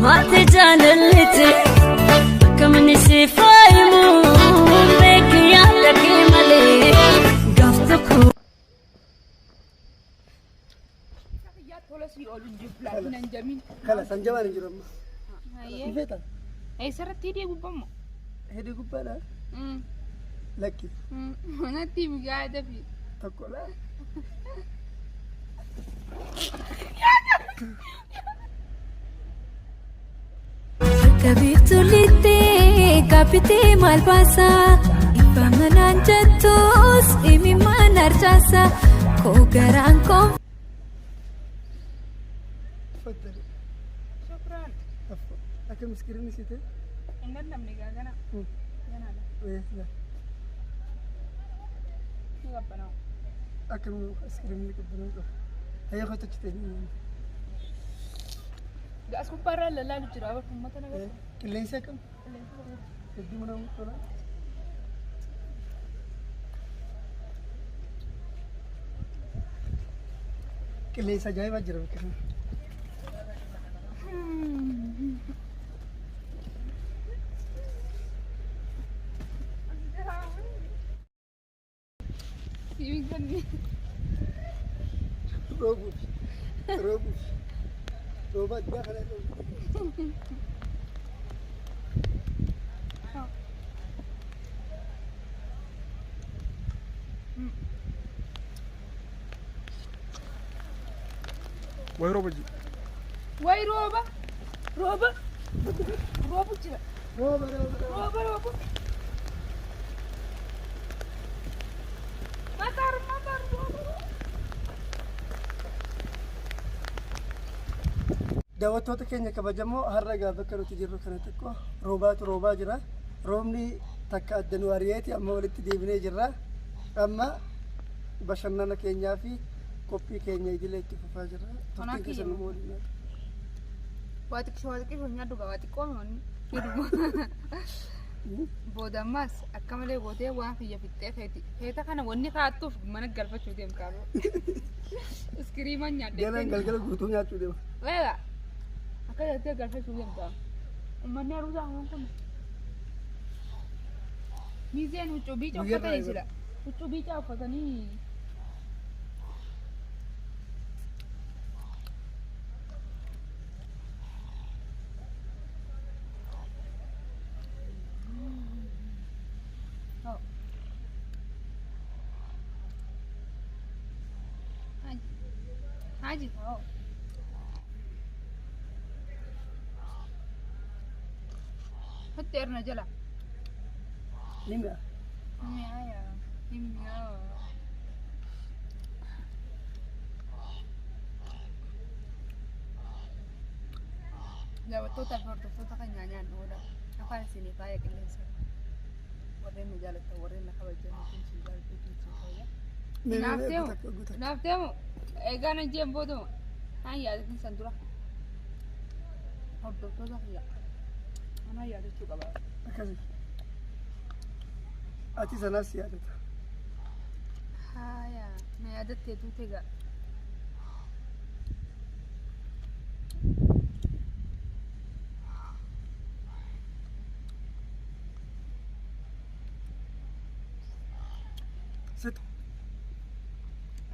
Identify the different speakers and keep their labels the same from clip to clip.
Speaker 1: واتجان اللتي كم نسيفايمو بك يا لك ملي قفتكو
Speaker 2: خلاص انجمان جرم
Speaker 3: هاي
Speaker 2: فيتا
Speaker 3: هاي سرت هدي قبما
Speaker 2: هدي قبالا لكي
Speaker 3: انا تيم قاعده في
Speaker 2: تقول
Speaker 1: كبيرتو ليتي كابيتي مالباسا إفهمنا جتوس إمي ما نرجاسا كوغرانكم
Speaker 2: تفضلي
Speaker 3: شكرا
Speaker 2: عفوا اكل مسكرين نسيته
Speaker 3: عندنا من قاعدنا انا
Speaker 2: ايه لا
Speaker 3: ربنا
Speaker 2: اكل مسكرين لك بنوك هي خطك تاني
Speaker 3: قاس كبار لا لا نجرا مثلا
Speaker 2: كلين سكن بدي منو طلع كلين سجاي بجرب كده
Speaker 3: يمكن
Speaker 2: روبوس روبوس روبوت داخل وين روبا جي
Speaker 3: واي روبا روبا روبا جرا
Speaker 2: روبا
Speaker 3: روبا روبا مطر مطر روبا
Speaker 2: daawwattoota keenya kabajamoo har'a gaafa bakka nuti jirru kana tokko roobaatu roobaa jira. Roobni takka addanuu ari'eeti amma walitti deebinee jirra. Amma bashannana keenyaa fi qophii keenya idilee itti fufaa jirra. Turtiin keessa nu waliin
Speaker 3: waati honya duga waati qomoon boodamas akka malee gootee waan fiyya fixxee feeta kana wanni kaattuuf mana galfachuu deemkaaro iskiriiman nyaadde
Speaker 2: ganaan galgala guutuu nyaachuu deema.
Speaker 3: weega akka jettee galfachuu deemkaa ummanni haruusaa hoon kun miizeen huccuu biica uffatanii jira huccuu biica uffatanii Haji tau. Hotel na jala.
Speaker 2: Limba.
Speaker 3: Ya. Limba. Daawwattoota fi hordoftoota keenyaa nyaannu oolaa afaan isinii faaya qilleensa warreen nu jaallattan warreen na kabajan isin jaallattu naafteemu eegaan ajjeen booduma haan yaadatin san dura hordoftoota kiyya anaa yaadachuu qaba
Speaker 2: Akkasi. Ati sanaas yaadata.
Speaker 3: haya na yaadattee duute gaa
Speaker 2: Sit.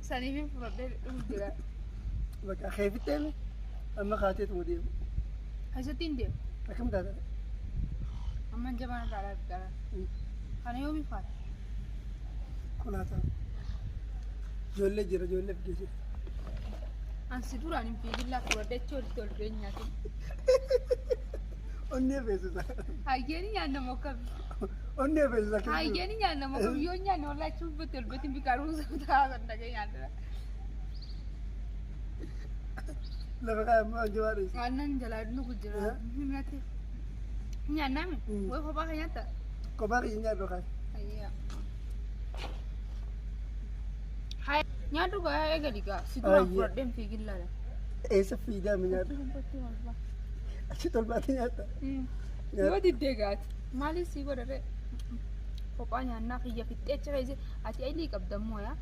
Speaker 3: saniifin fudhadhee dhufu jira
Speaker 2: Bakka keefittee amma kaateetu mudeemu.
Speaker 3: keessatti hin deemu
Speaker 2: Akkam taata?
Speaker 3: amman jabana gaaraa gaaraa kana yoomi faata
Speaker 2: Konaataa. Ijoollee jira ijoollee fidee jira.
Speaker 3: ansi duraan hin fiigillaa fudhadhee achi walitti ol dhiyeenyaati
Speaker 2: Onnee beeksisa.
Speaker 3: hayyeeni nyaanna mokkami
Speaker 2: Onnee beeksisa.
Speaker 3: hayyeeni nyaanna mokkami yoo nyaanna wallaahi chubbatti ol beetiin biqiluu ta'aa kan dhagee nyaanna
Speaker 2: Lafa kaayammoo anjabaa dheessa.
Speaker 3: aannan jalaa dhugu jira himate nyaanname way kophaa kan nyaatta
Speaker 2: Kophaa kiyya nyaadhu kaay.
Speaker 3: hayyaa hay nyaadhu gaa eegali gaa si duraan fudhadheen fiigillaadha
Speaker 2: Eessa fiidaa mi nyaadhu? Achi tolbaatti nyaadha.
Speaker 3: yoo diddee gaati maaliif sii godhadhe kophaa nyaannaa kiyya fixxee achi keessa ati aylii qabdammoo yaa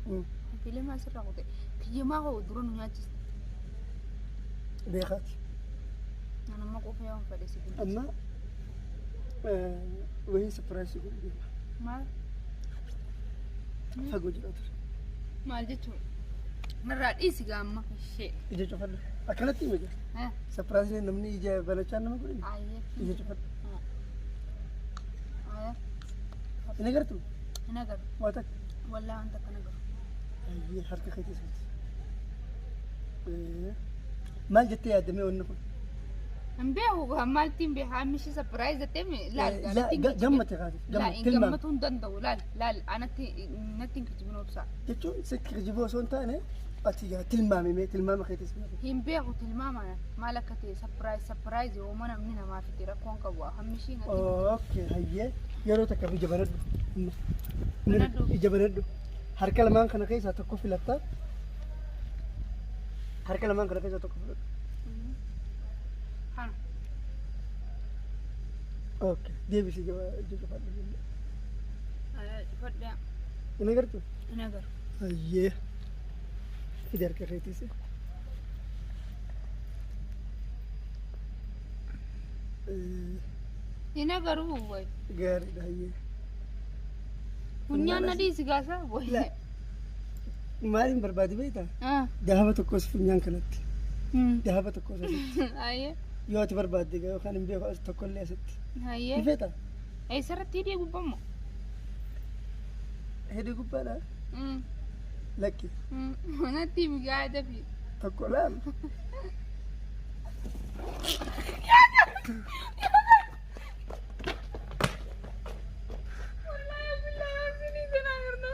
Speaker 3: fiilee maal sirraa kute kiyya maa koo dura nu nyaachiste
Speaker 2: Beekaati.
Speaker 3: أنا ما قوفي يوم فلسي
Speaker 2: أما وهي سبرايز يقول لي
Speaker 3: ما
Speaker 2: فقو جلاتر
Speaker 3: ما جتو مرة إيسي قام شيء
Speaker 2: إذا شوفنا أكلتي مجا
Speaker 3: ها
Speaker 2: سبرايز نمني إجا بلاشان نما قولي
Speaker 3: أيه
Speaker 2: إذا شوفنا
Speaker 3: أيه
Speaker 2: إني قرتو
Speaker 3: أنا قر
Speaker 2: واتك
Speaker 3: ولا أنت كنا قر
Speaker 2: أيه حركة خيتي سوت ما جت يا دمي ونكون
Speaker 3: نبيعه مالتين بيها مش سبرايز تمي
Speaker 2: لا جمت يا غادي
Speaker 3: لا
Speaker 2: جمت
Speaker 3: إن
Speaker 2: تلمام
Speaker 3: جمتون دندو لا أنا نتين كتبنا بسا
Speaker 2: جتشو سكر جيبوه سون تاني أتيجا تلمامي مي تلمام خيتي سوت
Speaker 3: هم بيعه تلماما مالك تي سبرايز ومنا مننا ما في ترى كون كبوا همشي نتين
Speaker 2: أوكي هيا يارو تكفي جبرد
Speaker 3: Banaddu.
Speaker 2: جبرد harka lamaan kana keessa tokko filatta harka lamaan kana keessa tokko filatta
Speaker 3: هان
Speaker 2: okay deebisi jabadhu
Speaker 3: فدا
Speaker 2: ina gartu
Speaker 3: أنا قر
Speaker 2: ayyee fidi harka keetiisi
Speaker 3: أنا قر هو
Speaker 2: gaariidha ayyee
Speaker 3: ونيان ندي سجاسة
Speaker 2: لا
Speaker 3: ولا
Speaker 2: maaliin barbaadi beektaa gaafa tokkos funyaan kanatti gaafa tokkos asitti
Speaker 3: أيه
Speaker 2: yoo ati barbaadde yookaan hin beeku as tokkollee asitti
Speaker 3: أيه
Speaker 2: ni feeta
Speaker 3: أي سر تيجي قبامه
Speaker 2: hidhi gubbaadha lakki
Speaker 3: أنا تيم قاعدة في
Speaker 2: tokko laal
Speaker 3: والله يا بالله سني سنا غرنا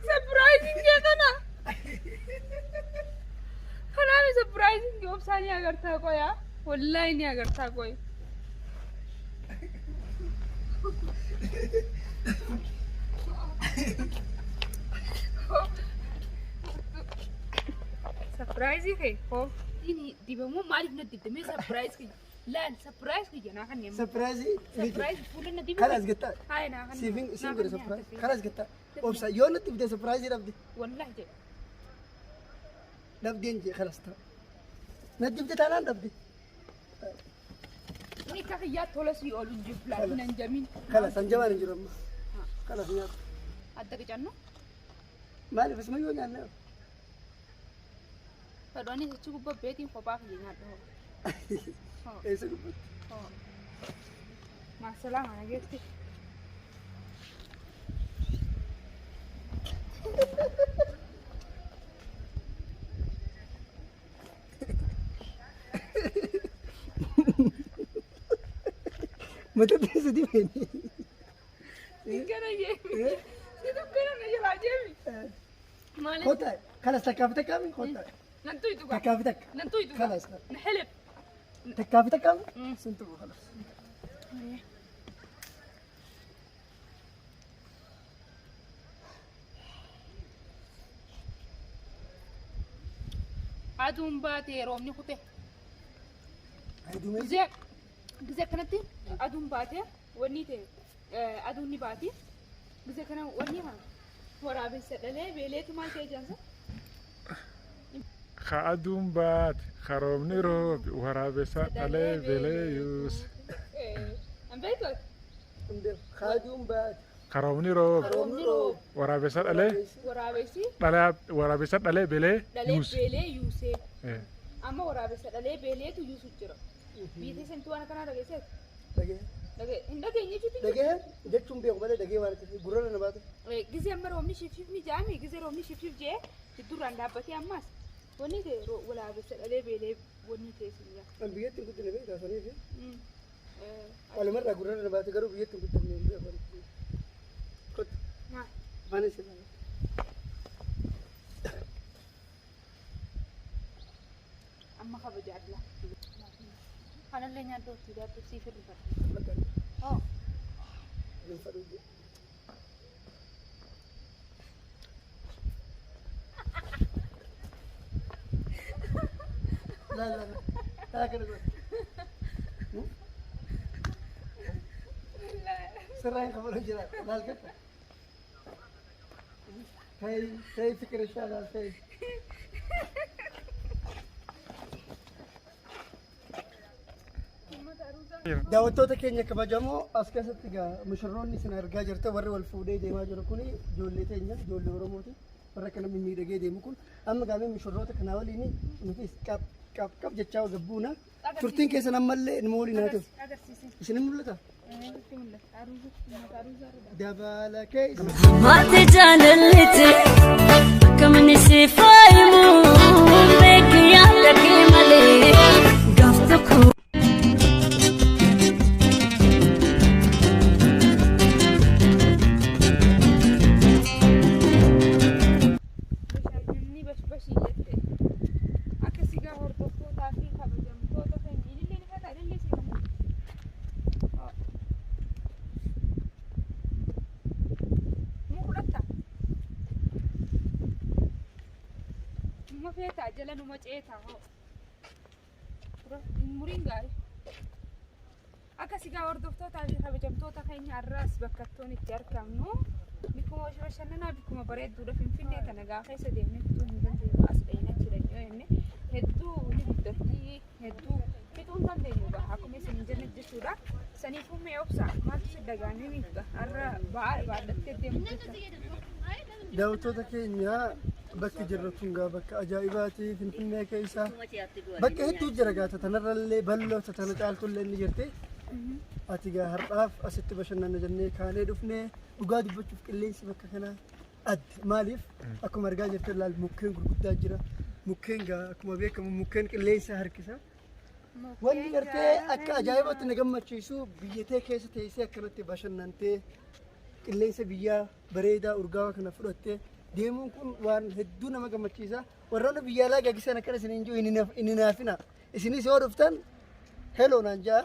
Speaker 3: سرپرائزنگ كده ना خلاص سرپرائزنग جوب सानी अगर था कोई यार والله नहीं अगर था कोई सरप्राइज ही है हो ini dibamu malik na dibdame surprise ki la surprise ki jana kan yamma
Speaker 2: surprise
Speaker 3: surprise fulan na dibu
Speaker 2: خلاص قلت
Speaker 3: hay na kan
Speaker 2: سيفين قرا سبرايز خلاص قلت اوبسا يوم تبدا سبرايز نبدي
Speaker 3: wallahi je
Speaker 2: نبدي نجي خلاص ندي بدي تعال نبدي
Speaker 3: ni ka ya tolas yi olu jibla nan jamin
Speaker 2: خلاص انجمان نجي رم خلاص يا
Speaker 3: adda ke janno
Speaker 2: مالي بس ما يوم انا
Speaker 3: fadoni se chugu ba beti ko ba ki nya do
Speaker 2: ايش اقول
Speaker 3: ma salama na gesti
Speaker 2: متى تسدي فيني
Speaker 3: Sikara ye. Situ kena na jala jemi. Malik.
Speaker 2: خطا خلاص تكافتك كامل خطا
Speaker 3: Nantu itu kan.
Speaker 2: تكافتك
Speaker 3: Nantu itu.
Speaker 2: خلاص
Speaker 3: Nahelep.
Speaker 2: تكافتك كامل سنتو خلاص
Speaker 3: Adum baate romni kute.
Speaker 2: هيدو ميزي
Speaker 3: Gize gize kanatti adum baate wanni te adum ni baati. Gize kana wanni ha. Warabe sedale beleetu maal ta'e jansa.
Speaker 4: خادم بات خرابني روب ورابسة على بليوس
Speaker 3: Ambeetu.
Speaker 2: خادم بعد
Speaker 4: خرابني روب
Speaker 3: Romni roob.
Speaker 4: ورابسة على
Speaker 3: Waraabessi
Speaker 4: على ورابسة على بلي
Speaker 3: dalee
Speaker 4: يوس
Speaker 3: beelee yuusee.
Speaker 4: إيه.
Speaker 3: Amma waraabessa dalee beeleetu yuusu jira. Biitee sentuu waan kanaa dhageesseet.
Speaker 2: دقيقة
Speaker 3: Dhagee hin dhageenye jechuuti.
Speaker 2: دقيقة جتشم بيقوم بدأ دقيقة وانا قررنا نبات
Speaker 3: Gizee amma roobni shifshif ni jaami gizee roobni shifshif jee duraan dhaabbatee ammas wanni ta'e waraabessa dhalee beelee wanni ta'e sin jaa.
Speaker 2: أنا بيجت كنت نبي تاسوني في ولا مرة قررنا نبات قرب بيجت كنت نبي كنت ما نسي
Speaker 3: Amma kabajaadha. Kanallee nyaadda hojii daabbii siif hirrifa.
Speaker 2: مكان
Speaker 3: Oh.
Speaker 2: الفرد لا لا لا لا كده سراي خبر الجلال لا الكتة هاي فكرة شغال هاي daawwattoota keenya kabajamoo as keessatti egaa mushurroonni isin argaa jirta warri wal fuudhee deemaa jiru kuni ijoollee teenya ijoollee Oromooti warra kana mimmiidhagee deemu kun amma gaamee mushurroota kanaa waliin nuti qab jechaa gabbuuna turtiin keessan ammallee ilma waliin haa ta'u isin mul'ata dabala keessa
Speaker 1: Mate jaalallite akkamni si faayimu beeki yaada kee malee gaaf tokko.
Speaker 3: Feeta jala numa ceeta hoo muriin gaarii akkasigaa hordoftootaa fi kabajamtoota keenya har'aas bakka ittoon itti argamnu bikkuma bashannanaa bikkuma bareedduudha Finfinnee kana gaa keessa deemnee fixuu hin dandeenyu as dhayina jiran yoo jenne hedduu ni guddatti hedduu fixuu hin dandeenyu gaa akkuma isin hin jenne jechuudha saniifuu mee obsa maaltu si dagaanii miidha har'a baadhattee deemu jecha
Speaker 2: daawwattoota keenya bakki jirru kun gaa bakka ajaa'ibaati Finfinnee keessa bakka hedduu jira gaa tanarrallee bal'oo tana caaltullee ni jirti ati gaa har'aaf asitti bashannana jennee kaanee dhufnee dhugaa dubbachuuf qilleensi bakka kanaa adda maaliif akkuma argaa jirtan laal mukkeen gurguddaa jira mukkeen gaa akkuma beekamu mukkeen qilleensa harkisa wanni gartee akka ajaa'ibaatti na gammachiisu biyyatee keessa teessee akkanatti bashannantee qilleensa biyyaa bareedaa urgaawaa kana fudhattee deemuun kun waan hedduu nama gammachiisa warroonni biyya alaa gaggisan akkana isiniin jiru inni naafina isinis yoo dhuftan heloo naan jaa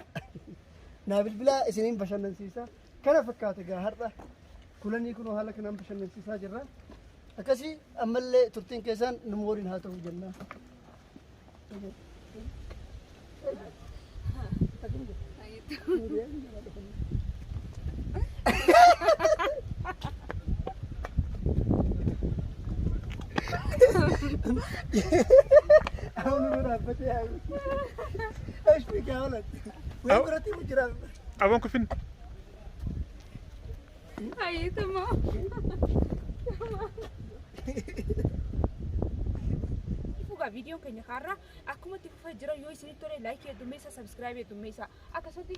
Speaker 2: naa bilbilaa isiniin bashannansiisa kana fakkaata gaa har'a kulanii kun haala kanaan bashannansiisaa jirra akkasii ammallee turtiin keessaan nu waliin haa ta'u jennaa أنا نورا بتاعي إيش فيك يا ولد؟ وين مراتي مجرى؟
Speaker 4: أبونك فين؟
Speaker 3: أي تمام فوقا فيديو كان يخرج أكمل تفوق جرا يو يصير ترى لايك يدوميسا سبسكرايب يدوميسا أكاسدي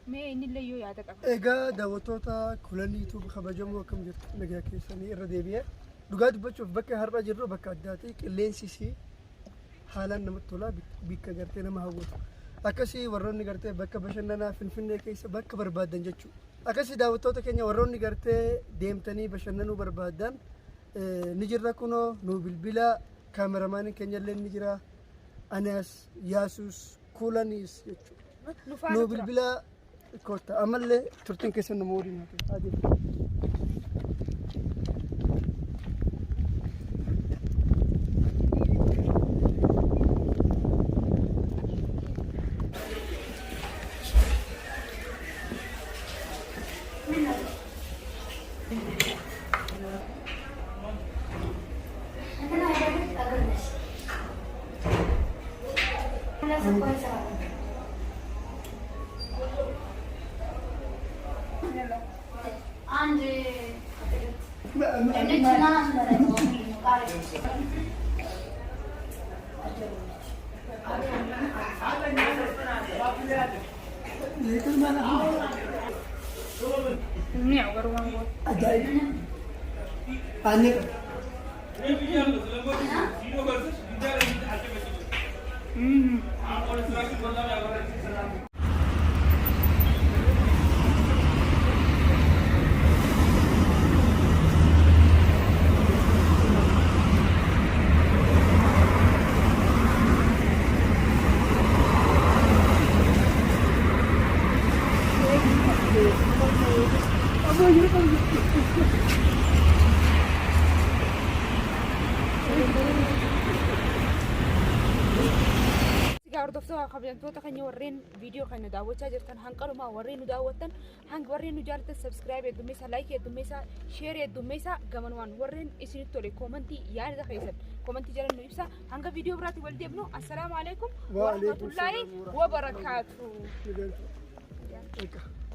Speaker 3: ما إني اللي يو يعتقد
Speaker 2: إيجا دعوتوتا كلني يوتيوب خبرجمو كم جت نجا كيساني الرديبية dhugaa dubbachuuf bakka har'a jirru bakka addaati qilleensi isii haalaan namatti tola bakka gartee nama hawwatu akkasii warroonni gartee bakka bashannanaa Finfinnee keessa bakka barbaadan jechuudha akkasii daawwattoota keenya warroonni gartee deemtanii bashannanuu barbaadan ni jirra kunoo nu bilbila kaameramaaniin keenya illee ni jira Anaas Yaasuus Kuulaniis jechuudha nu bilbila kotta ammallee turtiin keessa nama waliin haa ta'u
Speaker 3: hordoftoota kabajamtoota keenya warreen viidiyoo kana daawwachaa jirtan hanqalumaa warreen nu daawwattan hanga warreen nu jaalatan subscribe heddummeessaa like heddummeessaa share heddummeessaa gamanumaan warreen isinitti tole koomentii yaada keessan koomentii jala nu ibsa hanga viidiyoo biraatti wal deebnu assalaamu alaikum wa rahmatullaahi wa barakaatuh. jaalladha.
Speaker 2: Egaa.